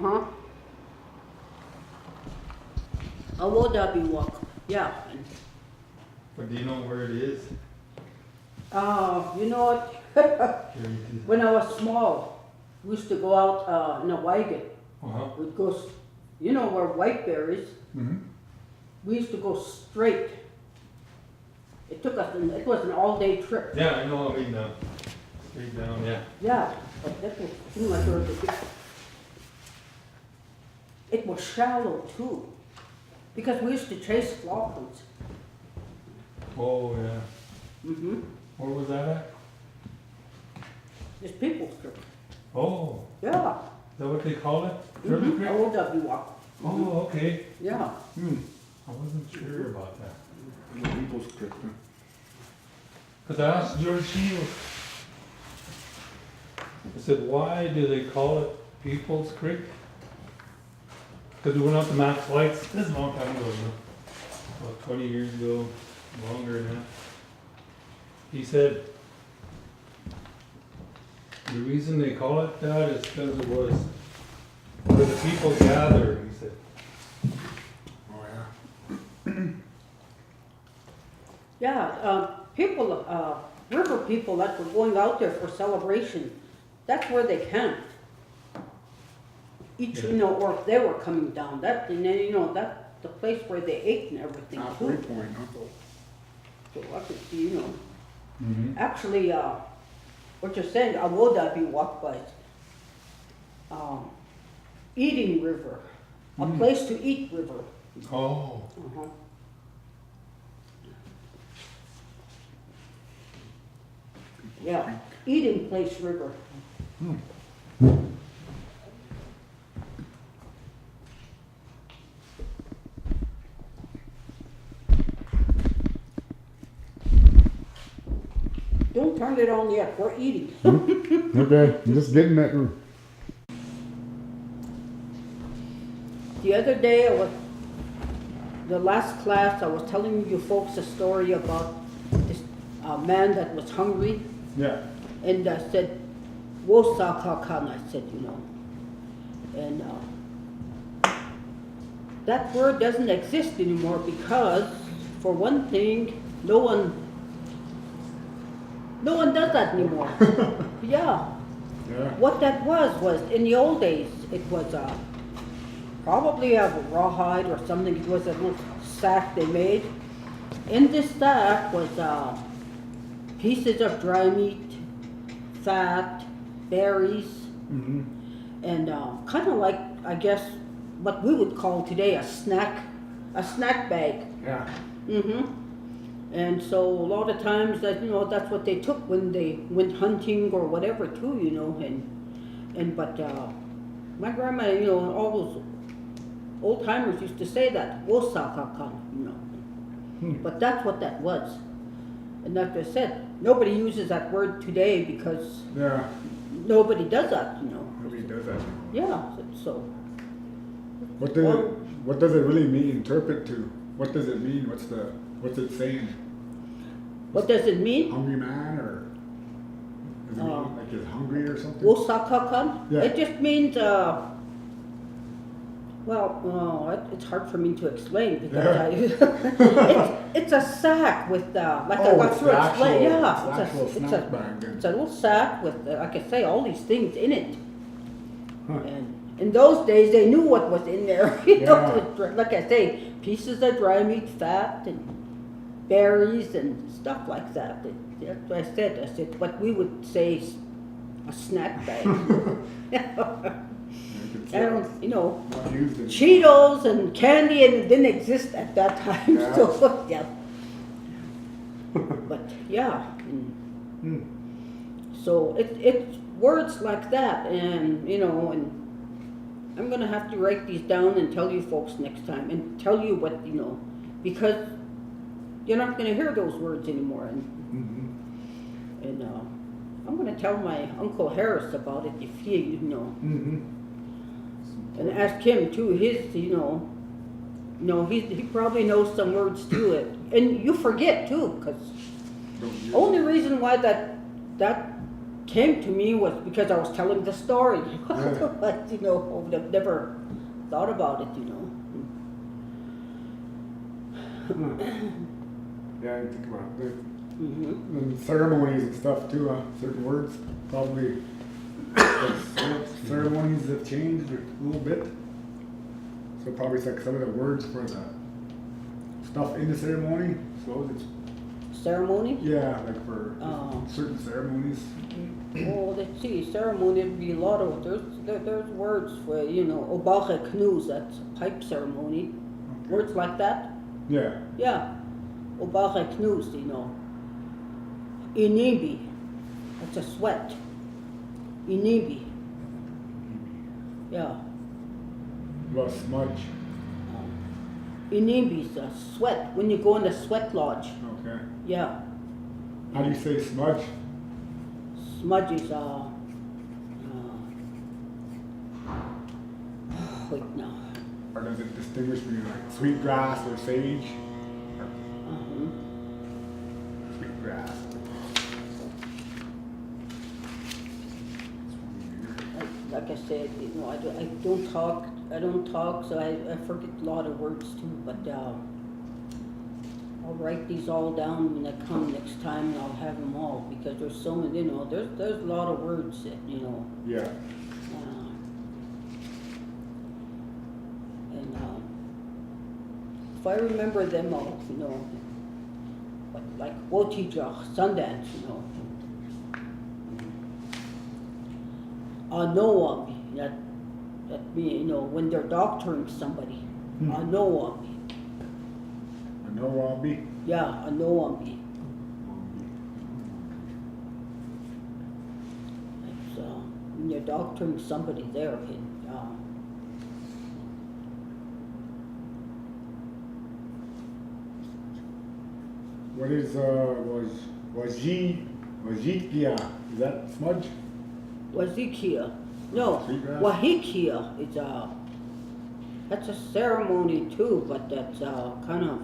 Uh-huh. Awodabi walk, yeah. But do you know where it is? You know what? When I was small, we used to go out in a wagon. Uh-huh. We'd go, you know where Whitebear is? Mm-hmm. We used to go straight. It took us, it was an all-day trip. Yeah, I know, I mean, straight down, yeah. Yeah, but that was too much of a big. It was shallow too, because we used to chase flockers. Oh, yeah. Mm-hmm. Where was that at? It's People's Creek. Oh, Yeah. is that what they call it? Turtle Creek? OW walk. Oh, okay. Yeah. Hmm. I wasn't sure about that. People's Creek. Because I asked George Shields, I said, why do they call it People's Creek? Because we went out to Max Lights, this is a long time ago, you know, about 20 years ago, longer than that. He said, the reason they call it that is because it was where the people gather, he said. Oh, yeah. Yeah, people, river people that were going out there for celebration, that's where they camped. Each, you know, or if they were coming down, that, and then, you know, that's the place where they ate and everything Halfway too. point, huh? So I could see, you know, Mm-hmm. actually, what you're saying, Awodabi walked by, Eating River, a place to eat river. Oh. Uh-huh. Yeah, eating place river. Don't turn it on yet, we're eating. Okay, I'm just getting that. The other day, the last class, I was telling you folks a story about this man that was hungry. Yeah. And I said, Wosakakan, I said, you know. And that word doesn't exist anymore because, for one thing, no one does that anymore. Yeah. Yeah. What that was in the old days, it was probably a rawhide or something. It was a little sack they made. In this sack was pieces of dry meat, fat, berries, Mm-hmm. and kind of like, I guess, what we would call today a snack bag. Yeah. Mm-hmm. And so a lot of times that, you know, that's what they took when they went hunting or whatever too, you know, but my grandma, you know, all those old timers used to say that, Wosakakan, you know. But that's what that was. And like I said, nobody uses that word today because Yeah. nobody does that, you know. Nobody does that. Yeah, so. What does it really mean? Interpret to. What does it mean? What's it saying? What does it mean? Hungry man, or does it mean like he's hungry or something? Wosakakan? Yeah. It just means, it's hard for me to explain because it's a sack with, like I got it's to the explain, actual- yeah. it's the actual snack bag then. It's a little sack with, like I say, all these things in it. Huh. And in those days, they knew what was in there. You know, Yeah. like I say, pieces of dry meat, fat, and berries and stuff like that. That's what I said. I said what we would say is a snack bag. And, you know, Not used in. Cheetos and candy, and it didn't exist at that time. Yeah. So yeah. But yeah. So it's words like that, and you know, and I'm gonna have to write these down and tell you folks next time, and tell you what, you know, because you're not gonna hear those words anymore, and I'm gonna tell my Uncle Harris about it if he, you know, and ask him too. His, you know, he probably knows some words to it, and you forget too, because only reason why that came to me was because I was telling the story. Yeah. But, you know, I've never thought about it, you know. Yeah, I think about it. Mm-hmm. And ceremonies and stuff too, certain words probably, ceremonies have changed a little bit. So probably it's like some of the words for the stuff in the ceremony, so it's, Ceremony? yeah, like for Oh. certain ceremonies. Oh, let's see, ceremony would be a lot of, there's words for, you know, Obache Knus, that's a pipe ceremony. Words like that? Yeah, Yeah. Obache Knus, you know. Inibi, that's a sweat. Inibi, yeah. plus smudge, Inibi's a sweat, when you go in the sweat lodge, okay. yeah. How do you say smudge? Smudge is, wait now. Or does it distinguish between like sweet grass or sage? Or Uh-huh. sweet grass. Like I said, you know, I don't talk, so I forget a lot of words too, but, I'll write these all down when I come next time and I'll have them all, because there's so many, you know, there's a lot of words that, you know, Yeah, and, if I remember them all, you know, but like Wotijach, Sundance, you know. Noam, that mean, you know, when they're doctoring somebody. Noam, I know I'll be. yeah, Noam. It's when you're doctoring somebody there, and, What is Wajikia? Is that smudge? Wazikia, no, Sweetgrass? Wahikia is that's a ceremony too, but that's kind of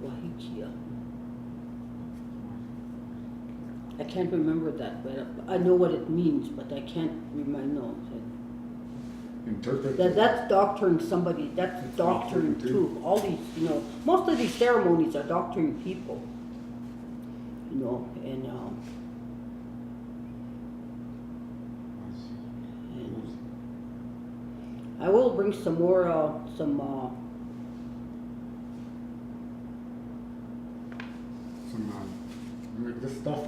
Wahikia. I can't remember that, but I know what it means, but I can't remember. No, Interpret. that's doctoring somebody. That's It's doctoring doctoring too. too. All these, you know, most of these ceremonies are doctoring people. You know, and I will bring some more, Some like this stuff.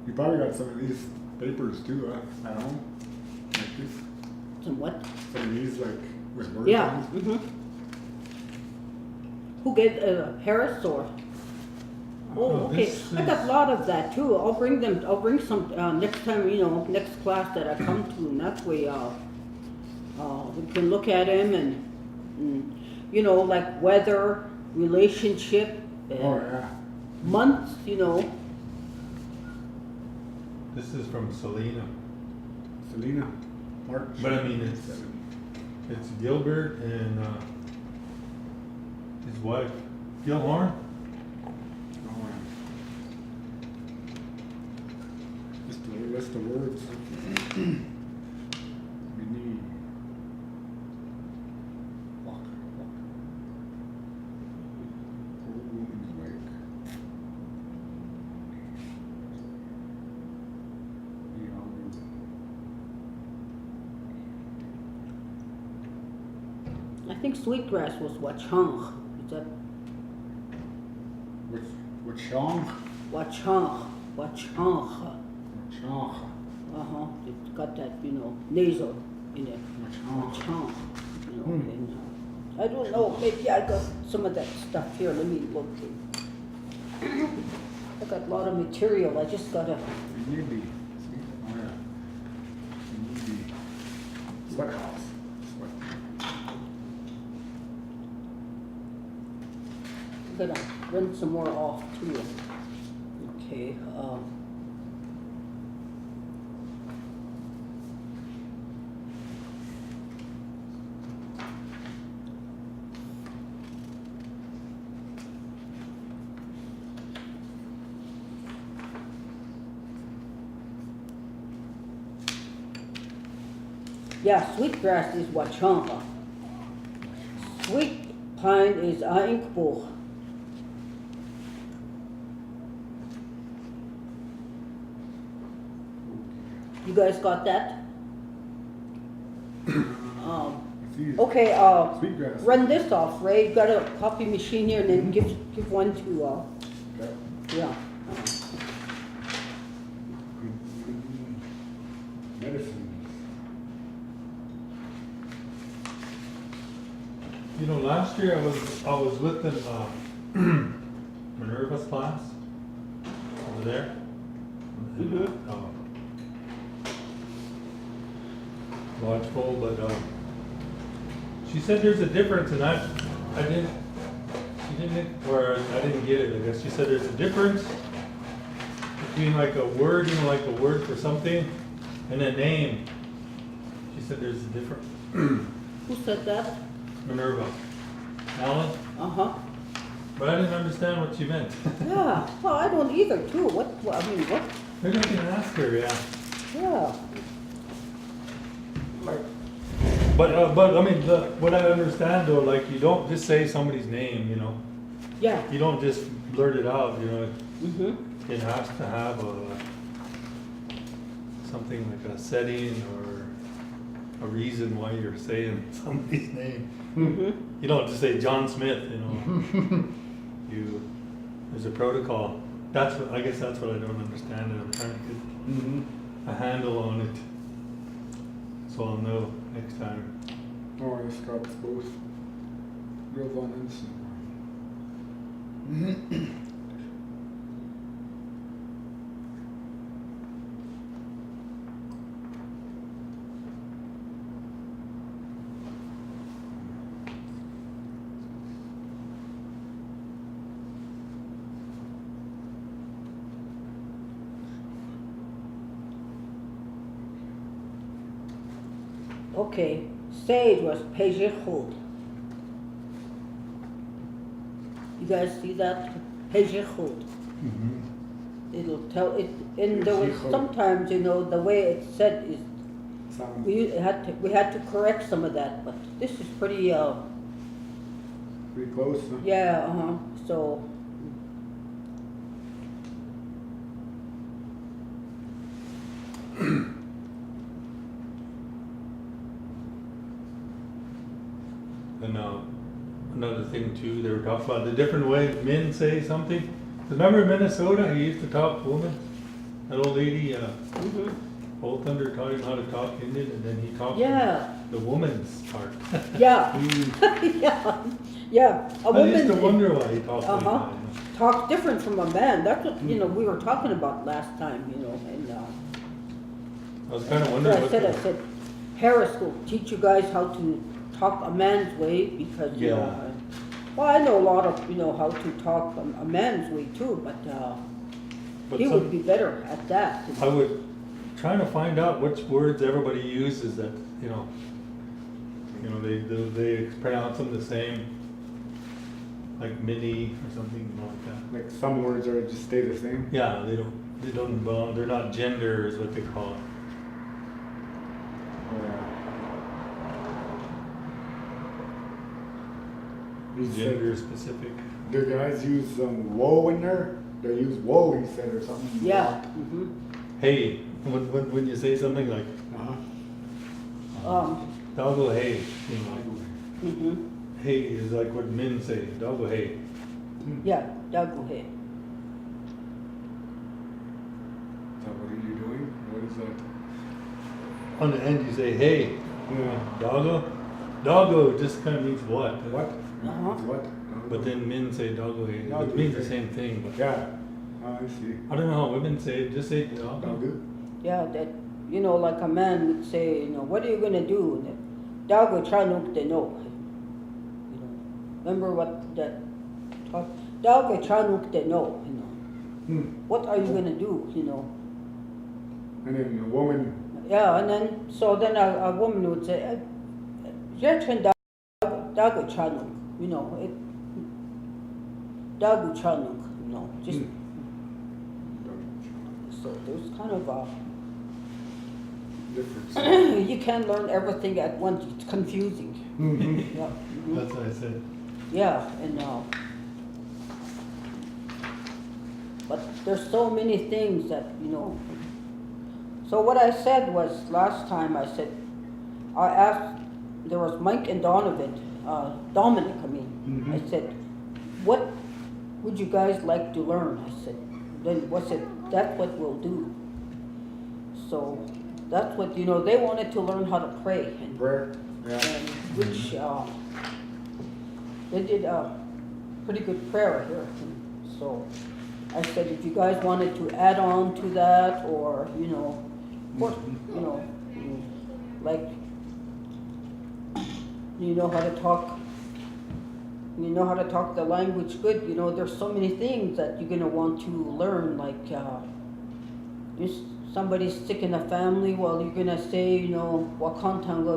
You probably got some of these papers too, at home. Like this. some what? Some of these like with words Yeah. on it. Mm-hmm. Who gave Harris or? Oh, okay. this I got is- a lot of that too. I'll bring them. I'll bring some next time. You know, next class that I come to, and that way, we can look at them and you know, like weather, relationship, Oh yeah. months. You know. This is from Selena, Selena. March. but I mean it's Gilbert and his wife, Gilhorn. Oh, yeah. Just a list of words. We need. Walk. Old woman's wake. I think sweetgrass was Wachang. Is that Which song? Wachang? Wachang. Which song? It's got that, you know, nasal in it. Which song? Wachang. You know, and, I don't know, maybe I got some of that stuff here. Let me look. I got a lot of material. I just gotta. You need the. See? Oh yeah. You need the sweat house. Sweat. I'm gonna run some more off too. Okay. Yeah, sweetgrass is wachanga. Sweet pine is inkbo. You guys got that? See, Okay, sweetgrass. run this off, Ray. You got a copy machine here, and then give one to, Okay. yeah. Medicines. You know, last year I was with in Minerva's class over there. Lodgepole, but she said there's a difference, and I didn't, she didn't, or I didn't get it. I guess she said there's a difference between like a word, you know, like a word for something, and a name. She said there's a difference. Who said that? Minerva, Alan, Uh-huh. but I didn't understand what she meant. Yeah, well, I don't either, too. I mean, what? Maybe I can ask her, yeah. Yeah. But I mean, what I understand though, like you don't just say somebody's name, you know. Yeah. You don't just blurt it out, you know. Mm-hmm. It has to have something like a setting or a reason why you're saying somebody's name. Mm-hmm. You don't just say John Smith, you know. There's a protocol. I guess that's what I don't understand, and I'm trying to get a handle on it. So I'll know next time. Oh, I just got both. Girls on Instagram. Okay, sage was pejechot. You guys see that? Pejechot. It'll tell it, and there was Pejechot. sometimes, you know, the way it's said is, Sound. we had to correct some of that, but this is pretty, Pretty close, huh? yeah, uh-huh, so. And another thing too, they were talking about the different way men say something. 'Cause remember in Minnesota, he used to talk woman. That old lady, Mhm. Old Thunder taught him how to talk Indian, and then he talked Yeah, the woman's part. yeah, yeah, yeah. A I used to woman wonder why he talked like Uh-huh. that. talks different from a man. That's what, you know, we were talking about last time, you know, and, I was kind of so wondering I what said, Harris will teach you guys how to talk a man's way because, you know, Yeah. well, I know a lot of, you know, how to talk a man's way too, but, but he some- would be better at that. I would trying to find out which words everybody uses that they pronounce them the same, like mini or something like that. Like some words are just stay the same. Yeah, they don't belong. They're not gender, is what they call it. Oh, yeah. He said, Gender specific. do guys use whoa in there? They use whoa, he said, or something. Yeah, mhm. Hey, when you say something like Uh-huh. doggo hey, you know, Mhm. hey is like what men say. Doggo hey. Yeah, Doug, go ahead. So what are you doing? What is that? On the end you say hey. Yeah. Doggo. Doggo just kind of means what? What? Uh-huh. What? But then men say doggo hey. Doggo It means the hey. same thing. But Yeah. Oh, I see. I don't know how women say it. Just say doggo. Doggo? Yeah, that, you know, like a man would say, you know, what are you gonna do? And Dago chanuk de no. You know, remember what that talk? Dago chanuk de no. You know, what are you gonna do? You know. And then a woman, Yeah, and then so then a woman would say, "Jechen dago chanuk." You know, it. Dago chanuk. You know, just so there's kind of a. difference. You can't learn everything at once, it's confusing. Mhm. Yeah, That's what I said. yeah, and, but there's so many things that, So what I said was, last time I said, I asked, there was Mike and Dominic, I mean. I Mhm. said, what would you guys like to learn? I said, then what's it, that's what we'll do. So that's what, they wanted to learn how to pray and Prayer, yeah. and which they did a pretty good prayer here. And so I said, if you guys wanted to add on to that, or of course, like how to talk, how to talk the language good. There's so many things that you're gonna want to learn, like if somebody's sick in the family, well, you're gonna say, Wakantanga,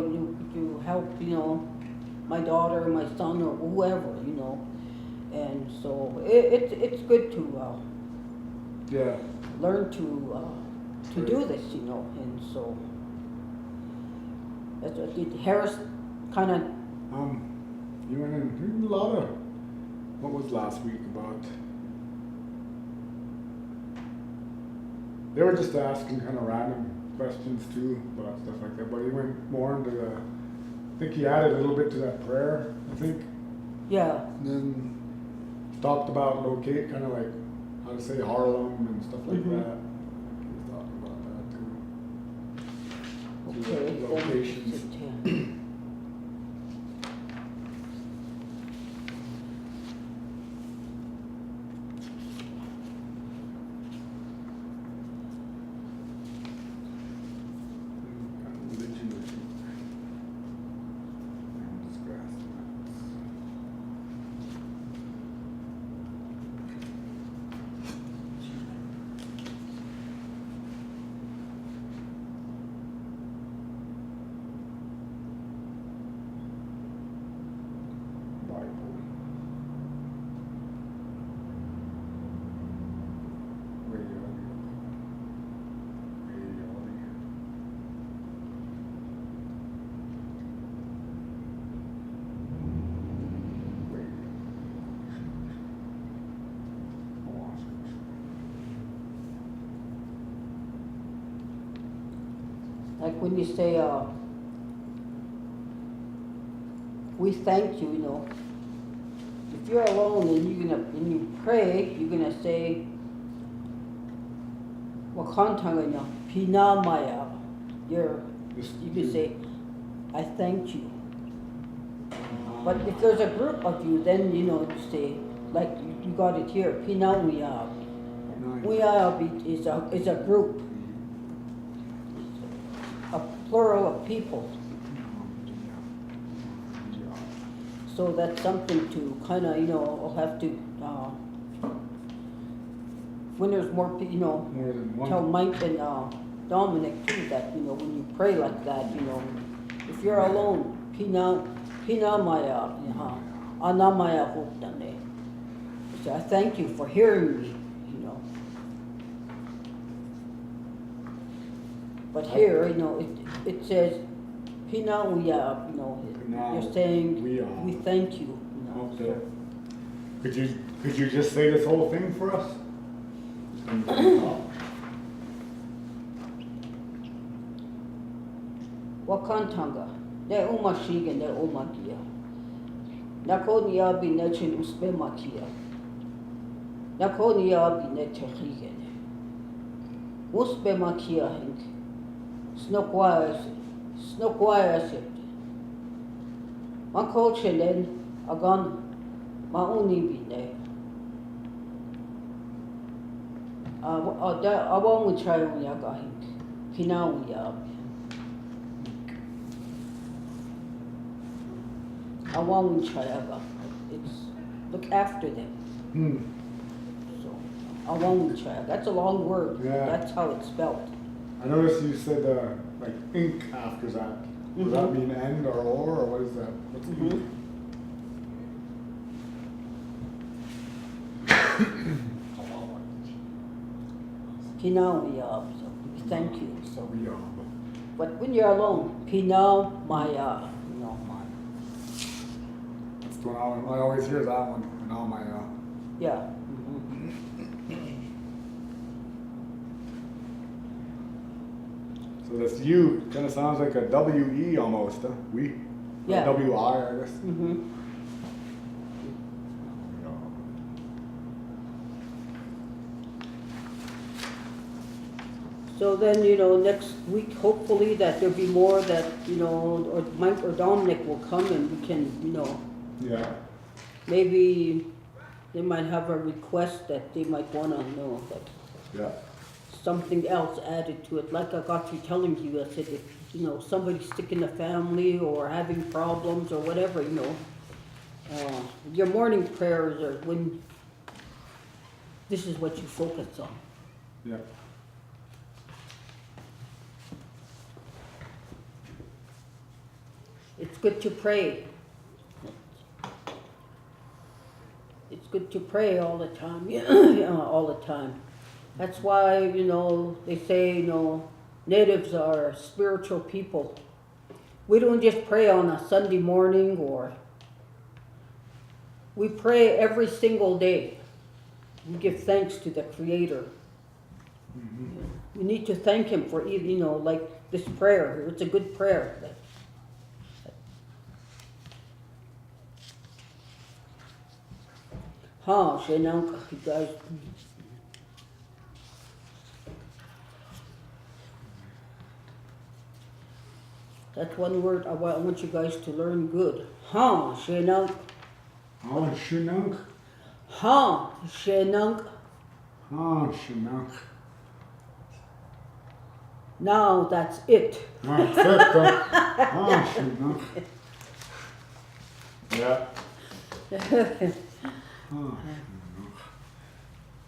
you help, my daughter, my son, or whoever, And so it's good to Yeah. learn to do this, and so that's what did Harris kind of. You went in a lot of, what was last week about? They were just asking kind of random questions too about stuff like that, but he went more into I think he added a little bit to that prayer, I think. Yeah. And then talked about locate, kind of like how to say Harlem and stuff like Mhm. that. He's talking about that too. Okay. Locations. Then, Kind of religion or something. And just grasp that. Bible. like when you say, we thank you, if you're alone and you pray, you're gonna say, Wakantanga, Pina Maya. You can say, I thank you. But if there's a group of you, then you say, like you got it here, Pina Maya. Is a group, a plural of people. So that's something to kind of, I'll have to, when there's more, More than one. tell Mike and Dominic too that, when you pray like that, if you're alone, Pina Maya, Anamaya Hoktane. So I thank you for hearing me, But here, it says, Pina Uya, you're saying, we thank you. Okay. Could you just say this whole thing for us? Wakantanga, ne umashiga ne umakia. Nakoni abi ne chin uspe makia. Nakoni abi ne techigene. Uspe makia hink. Snokwaya shit. Makochelen agan mauni bine. I won't try on yaga hink. Pinawi abi. Awang Chayaga. It's look after them. So Awang Chayaga. That's a long word. Yeah. That's how it's spelled. I noticed you said like ink after that. Does that Mhm. mean end or what is that? What's Mhm. ink? Pinawi so thank you. So We But when you're alone, Pino, my, no, my, That's the one I always hear that one in all my, yeah. so this U kind of sounds like a W-E almost, huh? We? Yeah. W-I, I guess. Mm-hmm. So then, next week, hopefully that there'll be more that, or Mike or Dominic will come and we can, Yeah. maybe they might have a request that they might wanna know, that Yeah. something else added to it. Like I got through telling you, I said if, somebody's sick in the family or having problems or whatever, your morning prayers are when, this is what you focus on. Yeah. It's good to pray. It's good to pray all the time, all the time. That's why, they say, natives are spiritual people. We don't just pray on a Sunday morning we pray every single day. We give thanks to the Creator. Mm-hmm. We need to thank Him for, like this prayer. It's a good prayer. Shenank, you guys. That's one word I want you guys to learn good. Shenank. Oh, Shinunk. Shenank. Oh, Shinunk. Now that's it. That's it, though. Oh, Shinunk. Yeah. Oh,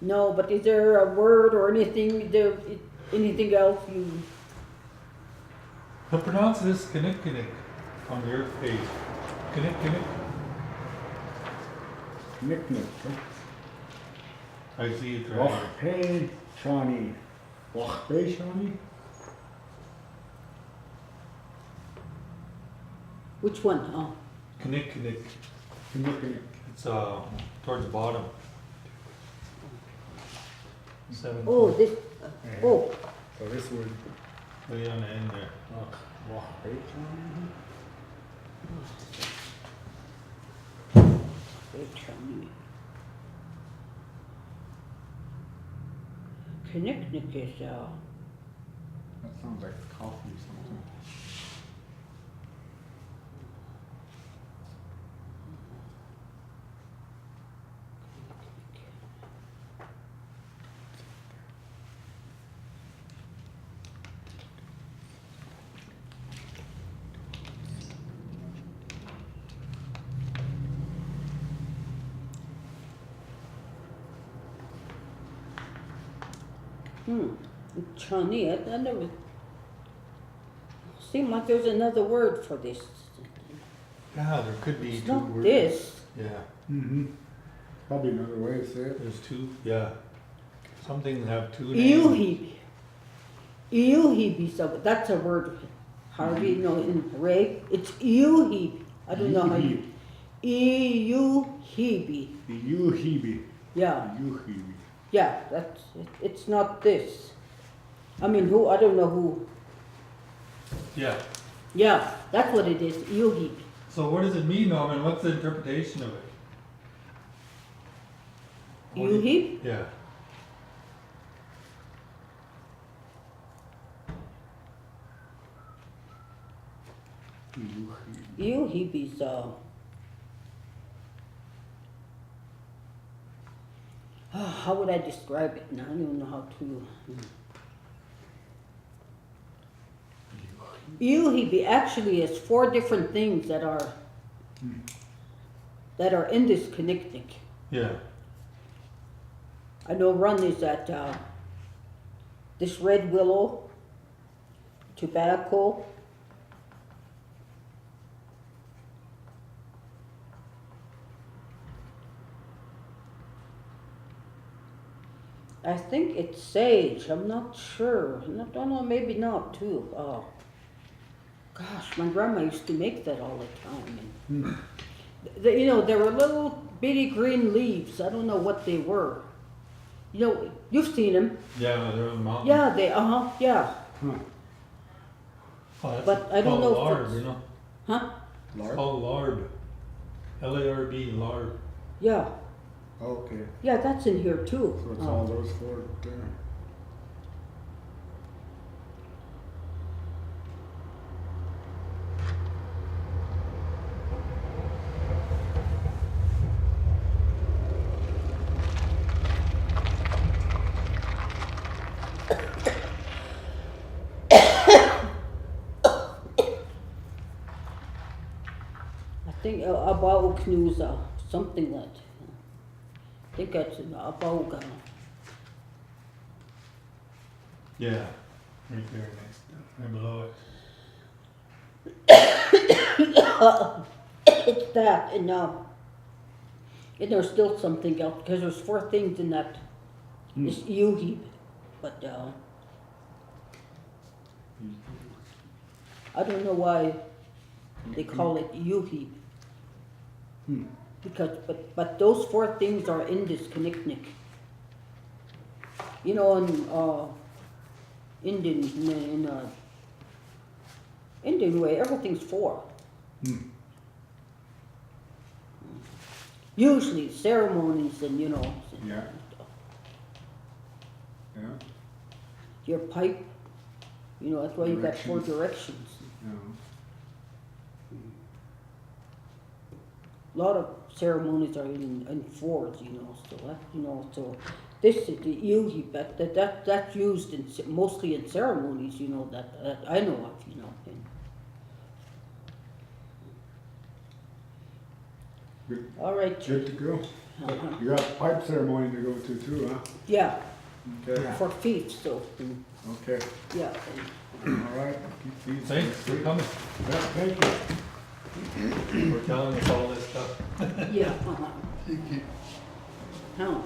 No, but is there a word or anything else you? Now pronounce this Kinnick on your page. Kinnick. Nick. I see it right Och, hey, Shawnee. Och, hey, Shawnee. Which one? Oh. here. Kinnick. Nick. It's towards the bottom. 7. Oh, this. Oh, So this would. Way on the end there. Och, hey, Shawnee. wait a minute. Kinnick is That sounds like coffee or something. Chani, I never. Seemed like there's another word for this. Yeah, there could be It's two not words. this. Yeah, Mm-hmm. Probably another way to say it. there's two. Yeah, some things have two names. Eohibi, so that's a word. Harvey, in Ray, it's Eohibi. I don't know how you. Eohibi. The Yuhibi. Yeah, Yuhibi. yeah, that's it. It's not this. I mean, who? I don't know who. Yeah. Yeah, that's what it is. Eohibi. So what does it mean, Norman? What's the interpretation of it? Eohib? Yeah. Yuhibi. Eohibi's how would I describe it now? I don't even know how to. Eohibi actually is 4 different things that are in this Kinnick. Yeah. I know one is that this red willow, tobacco, I think it's sage. I'm not sure. I don't know, maybe not too. Gosh, my grandma used to make that all the time. And Hmm. you know, there were little bitty green leaves. I don't know what they were. You know, you've seen them. Yeah, they're on the mountain. Yeah, they, yeah. Huh. Oh, that's But I don't called know if lard, it's- you know. Huh? It's Lard? called lard. L-A-R-D, lard. Yeah. Okay, Yeah, that's in here too. so it's all those four there. I think Abauknusa, something like that. I think that's in Abauga. Yeah, right there next, right below it. It's that, and there's still something else, because there's 4 things in that, Hmm. this yuhi, but, I don't know why they call it yuhi, Hmm. because, but those 4 things are in this Kinnicknick. You know, in Indian way, everything's 4. Hmm. Usually ceremonies and, you know. Yeah. Yeah, Your pipe, you know, that's why you got 4 directions. yeah. A lot of ceremonies are in 4s, you know, so that, you know, so this is the yuhi, but that's used mostly in ceremonies, you know, that I know of, you know. And, Good, all right. good to go. You got a pipe ceremony to go to too, huh? Yeah, Okay, for feet, so, okay, yeah. all right. Keep these. Thanks for coming, Yeah, thank you. for telling us all this stuff. Yeah, Huh.